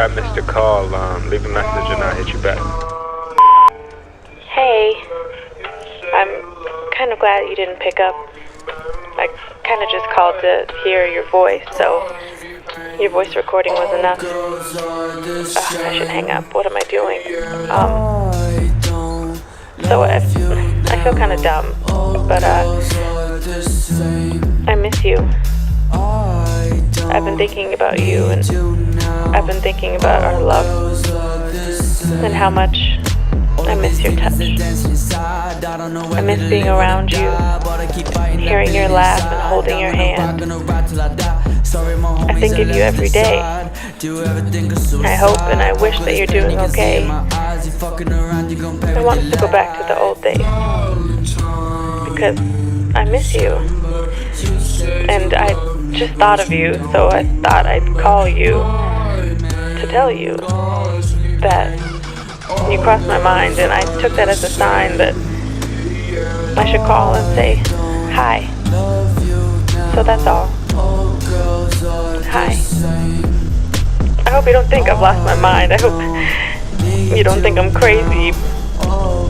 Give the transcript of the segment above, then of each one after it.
I missed a call. Leave a message and I'll hit you back. Hey, I'm kind of glad you didn't pick up. I kind of just called to hear your voice, so your voice recording was enough. I should hang up. What am I doing? So I feel kind of dumb, but I miss you. I've been thinking about you, and I've been thinking about our love, and how much I miss your touch. I miss being around you, hearing your laugh and holding your hand. I think of you every day. I hope and I wish that you're doing okay. I want us to go back to the old days, because I miss you. And I just thought of you, so I thought I'd call you to tell you that you crossed my mind, and I took that as a sign that I should call and say hi. So that's all. Hi. I hope you don't think I've lost my mind. I hope you don't think I'm crazy.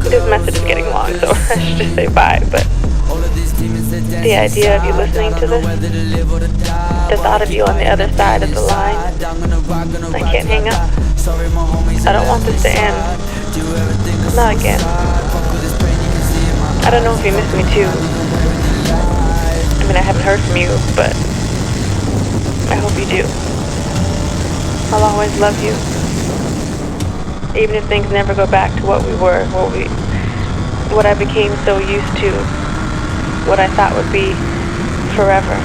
This message is getting long, so I should just say bye, but the idea of you listening to this, the thought of you on the other side of the line, I can't hang up. I don't want this to end. Not again. I don't know if you miss me too. I mean, I haven't heard from you, but I hope you do. I'll always love you. Even if things never go back to what we were, what I became so used to, what I thought would be forever.